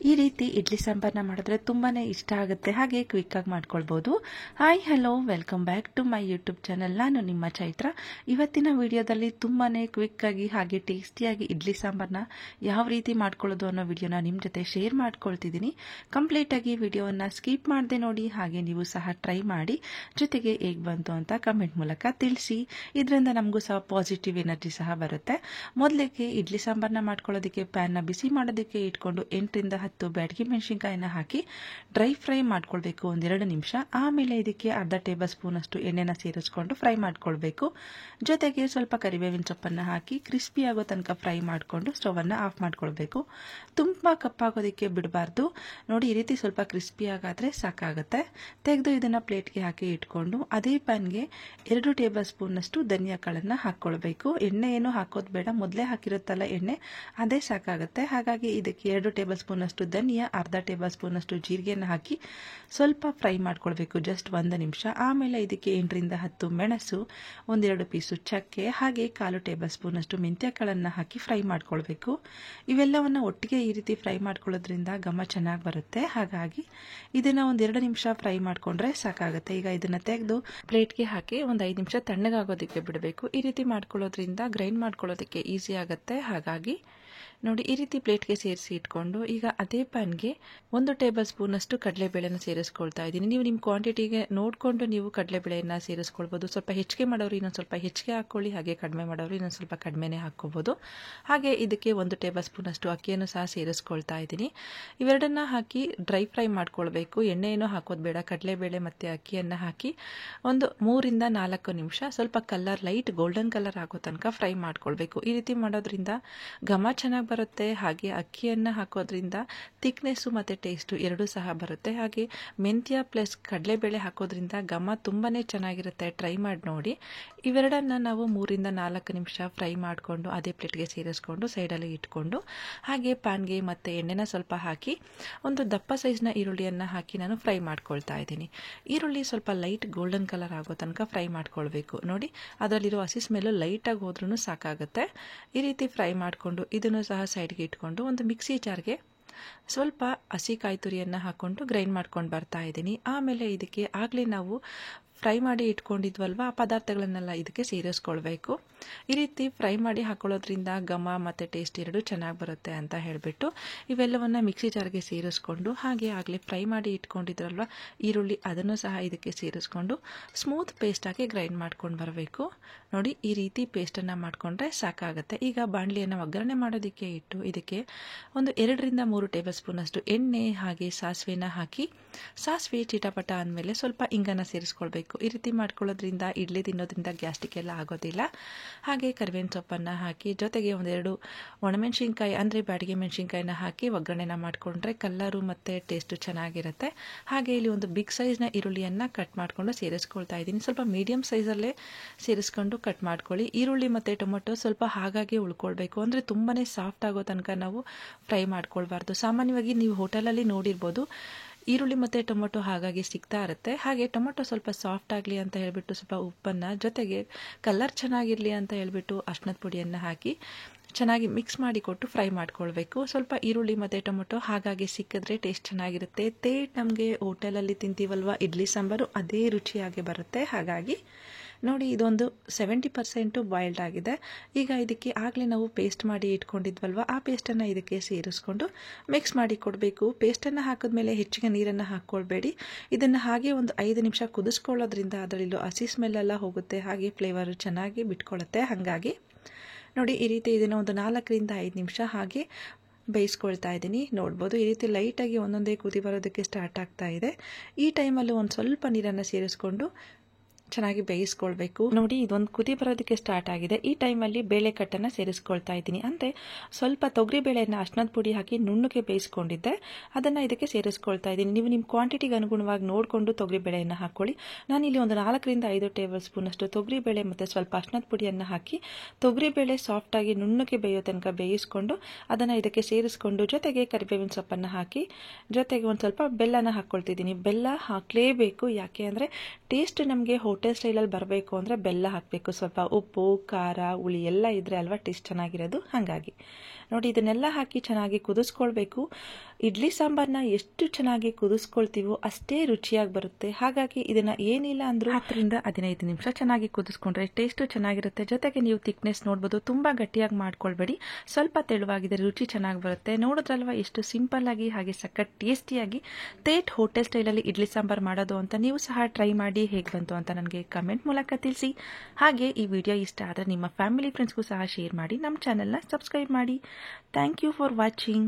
ಈ ರೀತಿ ಇಡ್ಲಿ ಸಾಂಬಾರನ್ನ ಮಾಡಿದ್ರೆ ತುಂಬಾನೇ ಇಷ್ಟ ಆಗುತ್ತೆ, ಹಾಗೆ ಕ್ವಿಕ್ ಆಗಿ ಮಾಡ್ಕೊಳ್ಬಹುದು. Hi hello, welcome back to my YouTube channel. ನಾನು ನಿಮ್ಮ ಚೈತ್ರ. ಇವತ್ತಿನ ವಿಡಿಯೋದಲ್ಲಿ ತುಂಬಾನೇ ಕ್ವಿಕ್ ಆಗಿ ಹಾಗೆ ಟೇಸ್ಟಿಯಾಗಿ ಇಡ್ಲಿ ಸಾಂಬಾರನ್ನ ಯಾವ ರೀತಿ ಮಾಡ್ಕೊಳ್ಳೋದು ಅನ್ನೋ ವಿಡಿಯೋನ ನಿಮ್ಮ ಜೊತೆ ಶೇರ್ ಮಾಡ್ಕೊಳ್ತಿದ್ದೀನಿ. ಕಂಪ್ಲೀಟ್ ಆಗಿ ವಿಡಿಯೋವನ್ನ ಸ್ಕಿಪ್ ಮಾಡದೆ ನೋಡಿ, ಹಾಗೆ ನೀವು ಸಹ ಟ್ರೈ ಮಾಡಿ, ಜೊತೆಗೆ ಹೇಗೆ ಬಂತು ಅಂತ ಕಮೆಂಟ್ ಮೂಲಕ ತಿಳಿಸಿ. ಇದರಿಂದ ನಮಗೂ ಸಹ ಪಾಸಿಟಿವ್ ಎನರ್ಜಿ ಸಹ ಬರುತ್ತೆ. ಮೊದಲಿಗೆ ಇಡ್ಲಿ ಸಾಂಬಾರನ್ನ ಮಾಡ್ಕೊಳ್ಳೋದಕ್ಕೆ ಪ್ಯಾನ್ನ ಬಿಸಿ ಮಾಡೋದಕ್ಕೆ ಇಟ್ಕೊಂಡು 8ರಿಂದ 10 ಬ್ಯಾಡಗಿ ಮೆಣಸಿನಕಾಯಿನ ಹಾಕಿ ಡ್ರೈ ಫ್ರೈ ಮಾಡ್ಕೊಳ್ಬೇಕು 1-2 ನಿಮಿಷ. ಆಮೇಲೆ ಇದಕ್ಕೆ ಅರ್ಧ ಟೇಬಲ್ ಸ್ಪೂನ್ ಅಷ್ಟು ಎಣ್ಣೆನ ಸೇರಿಸ್ಕೊಂಡು ಫ್ರೈ ಮಾಡ್ಕೊಳ್ಬೇಕು. ಜೊತೆಗೆ ಸ್ವಲ್ಪ ಕರಿಬೇವಿನ ಸೊಪ್ಪನ್ನ ಹಾಕಿ ಕ್ರಿಸ್ಪಿ ಆಗೋ ತನಕ ಫ್ರೈ ಮಾಡಿಕೊಂಡು ಸ್ಟವ್ ಅನ್ನ ಆಫ್ ಮಾಡ್ಕೊಳ್ಬೇಕು. ತುಂಬಾ ಕಪ್ಪಾಗೋದಕ್ಕೆ ಬಿಡಬಾರ್ದು. ನೋಡಿ, ಈ ರೀತಿ ಸ್ವಲ್ಪ ಕ್ರಿಸ್ಪಿ ಆಗಾದ್ರೆ ಸಾಕಾಗುತ್ತೆ. ತೆಗೆದು ಇದನ್ನ ಪ್ಲೇಟ್ಗೆ ಹಾಕಿ ಇಟ್ಕೊಂಡು ಅದೇ ಪ್ಯಾನ್ಗೆ 2 ಟೇಬಲ್ ಸ್ಪೂನ್ ಅಷ್ಟು ಧನಿಯಾ ಕಾಳನ್ನ ಹಾಕೊಳ್ಬೇಕು. ಎಣ್ಣೆ ಏನು ಹಾಕೋದು ಬೇಡ, ಮೊದಲೇ ಹಾಕಿರುತ್ತಲ್ಲ ಎಣ್ಣೆ, ಅದೇ ಸಾಕಾಗುತ್ತೆ. ಹಾಗಾಗಿ ಇದಕ್ಕೆ 2 ಟೇಬಲ್ ಸ್ಪೂನ್ ಅಷ್ಟು ಧನಿಯಾ, ಅರ್ಧ ಟೇಬಲ್ ಸ್ಪೂನ್ ಅಷ್ಟು ಜೀರಿಗೆನ ಹಾಕಿ ಸ್ವಲ್ಪ ಫ್ರೈ ಮಾಡ್ಕೊಳ್ಬೇಕು, ಜಸ್ಟ್ 1 ನಿಮಿಷ. ಆಮೇಲೆ ಇದಕ್ಕೆ 8ರಿಂದ 10 ಮೆಣಸು, 1-2 ಪೀಸು ಚಕ್ಕೆ, ಹಾಗೆ 1/4 ಟೇಬಲ್ ಸ್ಪೂನ್ ಅಷ್ಟು ಮೆಂತ್ಯ ಕಾಳನ್ನ ಹಾಕಿ ಫ್ರೈ ಮಾಡ್ಕೊಳ್ಬೇಕು. ಇವೆಲ್ಲವನ್ನ ಒಟ್ಟಿಗೆ ಈ ರೀತಿ ಫ್ರೈ ಮಾಡ್ಕೊಳ್ಳೋದ್ರಿಂದ ಘಮ ಚೆನ್ನಾಗಿ ಬರುತ್ತೆ. ಹಾಗಾಗಿ ಇದನ್ನ 1-2 ನಿಮಿಷ ಫ್ರೈ ಮಾಡ್ಕೊಂಡ್ರೆ ಸಾಕಾಗುತ್ತೆ. ಈಗ ಇದನ್ನ ತೆಗೆದು ಪ್ಲೇಟ್ಗೆ ಹಾಕಿ 5 ನಿಮಿಷ ತಣ್ಣಗಾಗೋದಕ್ಕೆ ಬಿಡಬೇಕು. ಈ ರೀತಿ ಮಾಡ್ಕೊಳ್ಳೋದ್ರಿಂದ ಗ್ರೈಂಡ್ ಮಾಡ್ಕೊಳ್ಳೋದಕ್ಕೆ ಈಸಿ ಆಗುತ್ತೆ. ಹಾಗಾಗಿ ನೋಡಿ, ಈ ರೀತಿ ಪ್ಲೇಟ್ಗೆ ಸೇರಿಸಿ ಇಟ್ಕೊಂಡು ಈಗ ಅದೇ ಪ್ಯಾನ್ಗೆ 1 ಟೇಬಲ್ ಸ್ಪೂನ್ ಅಷ್ಟು ಕಡಲೆಬೇಳೆನ ಸೇರಿಸ್ಕೊಳ್ತಾ ಇದ್ದೀನಿ. ನೀವು ನಿಮ್ಮ ಕ್ವಾಂಟಿಟಿಗೆ ನೋಡಿಕೊಂಡು ನೀವು ಕಡಲೆಬೇಳೆನ ಸೇರಿಸ್ಕೊಳ್ಬೋದು. ಸ್ವಲ್ಪ ಹೆಚ್ಚಿಗೆ ಮಾಡೋರು ಇನ್ನೊಂದು ಸ್ವಲ್ಪ ಹೆಚ್ಚಿಗೆ ಹಾಕೊಳ್ಳಿ, ಹಾಗೆ ಕಡಿಮೆ ಮಾಡೋರು ಇನ್ನೊಂದು ಸ್ವಲ್ಪ ಕಡಿಮೆನೇ ಹಾಕ್ಕೋಬೋದು. ಹಾಗೆ ಇದಕ್ಕೆ 1 ಟೇಬಲ್ ಸ್ಪೂನ್ ಅಷ್ಟು ಅಕ್ಕಿಯನ್ನು ಸಹ ಸೇರಿಸ್ಕೊಳ್ತಾ ಇದ್ದೀನಿ. ಇವೆರಡನ್ನ ಹಾಕಿ ಡ್ರೈ ಫ್ರೈ ಮಾಡ್ಕೊಳ್ಬೇಕು. ಎಣ್ಣೆ ಏನೋ ಹಾಕೋದು ಬೇಡ. ಕಡಲೆಬೇಳೆ ಮತ್ತು ಅಕ್ಕಿಯನ್ನು ಹಾಕಿ 3-4 ನಿಮಿಷ ಸ್ವಲ್ಪ ಕಲರ್ ಲೈಟ್ ಗೋಲ್ಡನ್ ಕಲರ್ ಆಗೋ ತನಕ ಫ್ರೈ ಮಾಡ್ಕೊಳ್ಬೇಕು. ಈ ರೀತಿ ಮಾಡೋದ್ರಿಂದ ಘಮ ಚೆನ್ನಾಗಿ ಬರುತ್ತೆ. ಹಾಗೆ ಅಕ್ಕಿಯನ್ನು ಹಾಕೋದ್ರಿಂದ ಥಿಕ್ನೆಸ್ಸು ಮತ್ತು ಟೇಸ್ಟು ಎರಡೂ ಸಹ ಬರುತ್ತೆ. ಹಾಗೆ ಮೆಂತ್ಯ ಪ್ಲಸ್ ಕಡಲೆಬೇಳೆ ಹಾಕೋದ್ರಿಂದ ಘಮ ತುಂಬಾನೇ ಚೆನ್ನಾಗಿರುತ್ತೆ. ಟ್ರೈ ಮಾಡಿ ನೋಡಿ. ಇವೆರಡನ್ನ ನಾವು 3-4 ನಿಮಿಷ ಫ್ರೈ ಮಾಡಿಕೊಂಡು ಅದೇ ಪ್ಲೇಟ್ಗೆ ಸೇರಿಸ್ಕೊಂಡು ಸೈಡಲ್ಲಿ ಇಟ್ಕೊಂಡು ಹಾಗೆ ಪ್ಯಾನ್ಗೆ ಮತ್ತೆ ಎಣ್ಣೆನ ಸ್ವಲ್ಪ ಹಾಕಿ ಒಂದು ದಪ್ಪ ಸೈಜ್ನ ಈರುಳ್ಳಿಯನ್ನು ಹಾಕಿ ನಾನು ಫ್ರೈ ಮಾಡ್ಕೊಳ್ತಾ ಇದ್ದೀನಿ. ಈರುಳ್ಳಿ ಸ್ವಲ್ಪ ಲೈಟ್ ಗೋಲ್ಡನ್ ಕಲರ್ ಆಗೋ ತನಕ ಫ್ರೈ ಮಾಡ್ಕೊಳ್ಬೇಕು. ನೋಡಿ, ಅದರಲ್ಲಿರೋ ಹಸಿ ಸ್ಮೆಲ್ಲು ಲೈಟಾಗಿ ಹೋದ್ರೂ ಸಾಕಾಗುತ್ತೆ. ಈ ರೀತಿ ಫ್ರೈ ಮಾಡಿಕೊಂಡು ಇದನ್ನು ಸಹ ಸೈಡ್ಗೆ ಇಟ್ಕೊಂಡು ಒಂದು ಮಿಕ್ಸಿ ಜಾರ್ಗೆ ಸ್ವಲ್ಪ ಹಸಿ ಕಾಯಿ ತುರಿಯನ್ನು ಹಾಕ್ಕೊಂಡು ಗ್ರೈಂಡ್ ಮಾಡ್ಕೊಂಡು ಬರ್ತಾ ಇದ್ದೀನಿ. ಆಮೇಲೆ ಇದಕ್ಕೆ ಆಗಲೇ ನಾವು ಫ್ರೈ ಮಾಡಿ ಇಟ್ಕೊಂಡಿದ್ವಲ್ವ, ಆ ಪದಾರ್ಥಗಳನ್ನೆಲ್ಲ ಇದಕ್ಕೆ ಸೇರಿಸ್ಕೊಳ್ಬೇಕು. ಈ ರೀತಿ ಫ್ರೈ ಮಾಡಿ ಹಾಕೊಳ್ಳೋದ್ರಿಂದ ಘಮ ಮತ್ತು ಟೇಸ್ಟ್ ಎರಡೂ ಚೆನ್ನಾಗಿ ಬರುತ್ತೆ ಅಂತ ಹೇಳಿಬಿಟ್ಟು ಇವೆಲ್ಲವನ್ನು ಮಿಕ್ಸಿ ಜಾರ್ಗೆ ಸೇರಿಸ್ಕೊಂಡು ಹಾಗೆ ಆಗಲೇ ಫ್ರೈ ಮಾಡಿ ಇಟ್ಕೊಂಡಿದ್ರಲ್ವ ಈರುಳ್ಳಿ, ಅದನ್ನು ಸಹ ಇದಕ್ಕೆ ಸೇರಿಸ್ಕೊಂಡು ಸ್ಮೂತ್ ಪೇಸ್ಟಾಗಿ ಗ್ರೈಂಡ್ ಮಾಡ್ಕೊಂಡು ಬರಬೇಕು. ನೋಡಿ, ಈ ರೀತಿ ಪೇಸ್ಟನ್ನು ಮಾಡಿಕೊಂಡ್ರೆ ಸಾಕಾಗುತ್ತೆ. ಈಗ ಬಾಣಲಿಯನ್ನು ಒಗ್ಗರಣೆ ಮಾಡೋದಕ್ಕೆ ಇಟ್ಟು ಇದಕ್ಕೆ 2-3 ಟೇಬಲ್ ಸ್ಪೂನ್ ಅಷ್ಟು ಎಣ್ಣೆ ಹಾಗೆ ಸಾಸಿವೆನ ಹಾಕಿ ಸಾಸಿವೆ ಚಿಟಪಟ ಅಂದಮೇಲೆ ಸ್ವಲ್ಪ ಇಂಗನ್ನು ಸೇರಿಸ್ಕೊಳ್ಬೇಕು. ಈ ರೀತಿ ಮಾಡ್ಕೊಳ್ಳೋದ್ರಿಂದ ಇಡ್ಲಿ ತಿನ್ನೋದ್ರಿಂದ ಗ್ಯಾಸ್ಟ್ರಿಕ್ ಎಲ್ಲ ಆಗೋದಿಲ್ಲ. ಹಾಗೆ ಕರಿಬೇವಿನ ಸೊಪ್ಪನ್ನು ಹಾಕಿ ಜೊತೆಗೆ 1-2 ಒಣಮೆಣಸಿನ್ಕಾಯಿ ಅಂದರೆ ಬ್ಯಾಡಗಿ ಮೆಣಸಿನ್ಕಾಯಿನ ಹಾಕಿ ಒಗ್ಗರಣೆನ ಮಾಡಿಕೊಂಡ್ರೆ ಕಲ್ಲರು ಮತ್ತು ಟೇಸ್ಟು ಚೆನ್ನಾಗಿರುತ್ತೆ. ಹಾಗೆ ಇಲ್ಲಿ ಒಂದು ಬಿಗ್ ಸೈಜ್ನ ಈರುಳ್ಳಿಯನ್ನು ಕಟ್ ಮಾಡಿಕೊಂಡು ಸೇರಿಸ್ಕೊಳ್ತಾ ಇದ್ದೀನಿ. ಸ್ವಲ್ಪ ಮೀಡಿಯಂ ಸೈಜಲ್ಲೇ ಸೇರಿಸ್ಕೊಂಡು ಕಟ್ ಮಾಡ್ಕೊಳ್ಳಿ. ಈರುಳ್ಳಿ ಮತ್ತು ಟೊಮೊಟೊ ಸ್ವಲ್ಪ ಹಾಗಾಗಿ ಉಳ್ಕೊಳ್ಬೇಕು, ಅಂದರೆ ತುಂಬಾ ಸಾಫ್ಟ್ ಆಗೋ ತನಕ ನಾವು ಫ್ರೈ ಮಾಡ್ಕೊಳ್ಬಾರ್ದು. ಸಾಮಾನ್ಯವಾಗಿ ನೀವು ಹೋಟೆಲಲ್ಲಿ ನೋಡಿರ್ಬೋದು, ಈರುಳ್ಳಿ ಮತ್ತು ಟೊಮೊಟೊ ಹಾಗಾಗಿ ಸಿಗ್ತಾ ಇರುತ್ತೆ. ಹಾಗೆ ಟೊಮೊಟೊ ಸ್ವಲ್ಪ ಸಾಫ್ಟ್ ಆಗಲಿ ಅಂತ ಹೇಳ್ಬಿಟ್ಟು ಸ್ವಲ್ಪ ಉಪ್ಪನ್ನು, ಜೊತೆಗೆ ಕಲರ್ ಚೆನ್ನಾಗಿರಲಿ ಅಂತ ಹೇಳ್ಬಿಟ್ಟು ಅರಿಶಿಣದ ಪುಡಿಯನ್ನು ಹಾಕಿ ಚೆನ್ನಾಗಿ ಮಿಕ್ಸ್ ಮಾಡಿ ಕೊಟ್ಟು ಫ್ರೈ ಮಾಡ್ಕೊಳ್ಬೇಕು. ಸ್ವಲ್ಪ ಈರುಳ್ಳಿ ಮತ್ತು ಟೊಮೊಟೊ ಹಾಗಾಗಿ ಸಿಕ್ಕಿದ್ರೆ ಟೇಸ್ಟ್ ಚೆನ್ನಾಗಿರುತ್ತೆ. ನಮಗೆ ಹೋಟೆಲಲ್ಲಿ ತಿಂತೀವಲ್ವ ಇಡ್ಲಿ ಸಾಂಬಾರು, ಅದೇ ರುಚಿಯಾಗಿ ಬರುತ್ತೆ. ಹಾಗಾಗಿ ನೋಡಿ, ಇದೊಂದು 70% ಬಾಯ್ಲ್ಡ್ ಆಗಿದೆ. ಈಗ ಇದಕ್ಕೆ ಆಗಲೇ ನಾವು ಪೇಸ್ಟ್ ಮಾಡಿ ಇಟ್ಕೊಂಡಿದ್ವಲ್ವ, ಆ ಪೇಸ್ಟನ್ನು ಇದಕ್ಕೆ ಸೇರಿಸ್ಕೊಂಡು ಮಿಕ್ಸ್ ಮಾಡಿ ಕೊಡಬೇಕು. ಪೇಸ್ಟನ್ನು ಹಾಕಿದ್ಮೇಲೆ ಹೆಚ್ಚಿಗೆ ನೀರನ್ನು ಹಾಕ್ಕೊಳ್ಬೇಡಿ. ಇದನ್ನು ಹಾಗೆ ಒಂದು 5 ನಿಮಿಷ ಕುದಿಸ್ಕೊಳ್ಳೋದ್ರಿಂದ ಅದರಲ್ಲಿರೋ ಹಸಿ ಸ್ಮೆಲ್ಲೆಲ್ಲ ಹೋಗುತ್ತೆ, ಹಾಗೆ ಫ್ಲೇವರ್ ಚೆನ್ನಾಗಿ ಬಿಟ್ಕೊಳ್ಳುತ್ತೆ. ಹಾಗಾಗಿ ನೋಡಿ, ಈ ರೀತಿ ಇದನ್ನು ಒಂದು 4-5 ನಿಮಿಷ ಹಾಗೆ ಬೇಯಿಸ್ಕೊಳ್ತಾ ಇದ್ದೀನಿ. ನೋಡ್ಬೋದು, ಈ ರೀತಿ ಲೈಟಾಗಿ ಒಂದೊಂದೇ ಕುದಿ ಬರೋದಕ್ಕೆ ಸ್ಟಾರ್ಟ್ ಆಗ್ತಾ ಇದೆ. ಈ ಟೈಮಲ್ಲಿ ಒಂದು ಸ್ವಲ್ಪ ನೀರನ್ನು ಸೇರಿಸ್ಕೊಂಡು ಚೆನ್ನಾಗಿ ಬೇಯಿಸ್ಕೊಳ್ಬೇಕು. ನೋಡಿ, ಇದೊಂದು ಕುದಿ ಬರೋದಕ್ಕೆ ಸ್ಟಾರ್ಟ್ ಆಗಿದೆ. ಈ ಟೈಮಲ್ಲಿ ಬೇಳೆ ಕಟ್ಟನ್ನು ಸೇರಿಸ್ಕೊಳ್ತಾ ಇದ್ದೀನಿ. ಅಂದರೆ ಸ್ವಲ್ಪ ತೊಗರಿ ಬೇಳೆಯನ್ನು ಅರಿಶಿಣದ ಪುಡಿ ಹಾಕಿ ನುಣ್ಣಗೆ ಬೇಯಿಸ್ಕೊಂಡಿದ್ದೆ, ಅದನ್ನು ಇದಕ್ಕೆ ಸೇರಿಸ್ಕೊಳ್ತಾ ಇದ್ದೀನಿ. ನೀವು ನಿಮ್ಮ ಕ್ವಾಂಟಿಟಿಗೆ ಅನುಗುಣವಾಗಿ ನೋಡಿಕೊಂಡು ತೊಗರಿ ಬೇಳೆಯನ್ನು ಹಾಕ್ಕೊಳ್ಳಿ. ನಾನಿಲ್ಲಿ ಒಂದು 4-5 ಟೇಬಲ್ ಸ್ಪೂನ್ ಅಷ್ಟು ತೊಗರಿ ಬೇಳೆ ಮತ್ತು ಸ್ವಲ್ಪ ಅರಿಶಿಣದ ಪುಡಿಯನ್ನು ಹಾಕಿ ತೊಗರಿ ಬೇಳೆ ಸಾಫ್ಟಾಗಿ ನುಣ್ಣಗೆ ಬೇಯೋ ತನಕ ಬೇಯಿಸ್ಕೊಂಡು ಅದನ್ನು ಇದಕ್ಕೆ ಸೇರಿಸ್ಕೊಂಡು ಜೊತೆಗೆ ಕರಿಬೇವಿನ ಸೊಪ್ಪನ್ನು ಹಾಕಿ ಜೊತೆಗೆ ಒಂದು ಸ್ವಲ್ಪ ಬೆಲ್ಲನ ಹಾಕ್ಕೊಳ್ತಿದ್ದೀನಿ. ಬೆಲ್ಲ ಹಾಕಲೇಬೇಕು, ಯಾಕೆ ಅಂದರೆ ಟೇಸ್ಟ್ ನಮಗೆ ಹೋಟೆಲ್ ಸ್ಟೈಲಲ್ಲಿ ಬರಬೇಕು ಅಂದರೆ ಬೆಲ್ಲ ಹಾಕಬೇಕು. ಸ್ವಲ್ಪ ಉಪ್ಪು, ಖಾರ, ಹುಳಿ ಎಲ್ಲ ಇದ್ದರೆ ಅಲ್ವಾ ಟೇಸ್ಟ್ ಚೆನ್ನಾಗಿರೋದು. ಹಾಗಾಗಿ ನೋಡಿ, ಇದನ್ನೆಲ್ಲ ಹಾಕಿ ಚೆನ್ನಾಗಿ ಕುದಿಸ್ಕೊಳ್ಬೇಕು. ಇಡ್ಲಿ ಸಾಂಬಾರನ್ನ ಎಷ್ಟು ಚೆನ್ನಾಗಿ ಕುದಿಸ್ಕೊಳ್ತೀವೋ ಅಷ್ಟೇ ರುಚಿಯಾಗಿ ಬರುತ್ತೆ. ಹಾಗಾಗಿ ಇದನ್ನು ಏನಿಲ್ಲ ಅಂದರೂ 10-15 ನಿಮಿಷ ಚೆನ್ನಾಗಿ ಕುದಿಸ್ಕೊಂಡ್ರೆ ಟೇಸ್ಟು ಚೆನ್ನಾಗಿರುತ್ತೆ. ಜೊತೆಗೆ ನೀವು ಥಿಕ್ನೆಸ್ ನೋಡ್ಬೋದು, ತುಂಬ ಗಟ್ಟಿಯಾಗಿ ಮಾಡ್ಕೊಳ್ಬೇಡಿ, ಸ್ವಲ್ಪ ತೆಳುವಾಗಿದೆ, ರುಚಿ ಚೆನ್ನಾಗಿ ಬರುತ್ತೆ. ನೋಡಿದ್ರಲ್ವ ಎಷ್ಟು ಸಿಂಪಲ್ ಆಗಿ ಹಾಗೆ ಸಖತ್ ಟೇಸ್ಟಿಯಾಗಿ ತೇಟ್ ಹೋಟೆಲ್ ಸ್ಟೈಲಲ್ಲಿ ಇಡ್ಲಿ ಸಾಂಬಾರ್ ಮಾಡೋದು ಅಂತ. ನೀವು ಸಹ ಟ್ರೈ ಮಾಡಿ ಹೇಗೆ ಬಂತು ಅಂತ ನನಗೆ ಕಮೆಂಟ್ ಮೂಲಕ ತಿಳಿಸಿ. ಹಾಗೆ ಈ ವಿಡಿಯೋ ಇಷ್ಟ ಆದರೆ ನಿಮ್ಮ ಫ್ಯಾಮಿಲಿ ಫ್ರೆಂಡ್ಸ್ಗೂ ಸಹ ಶೇರ್ ಮಾಡಿ. ನಮ್ಮ ಚಾನೆಲ್ನ ಸಬ್ಸ್ಕ್ರೈಬ್ ಮಾಡಿ. Thank you for watching.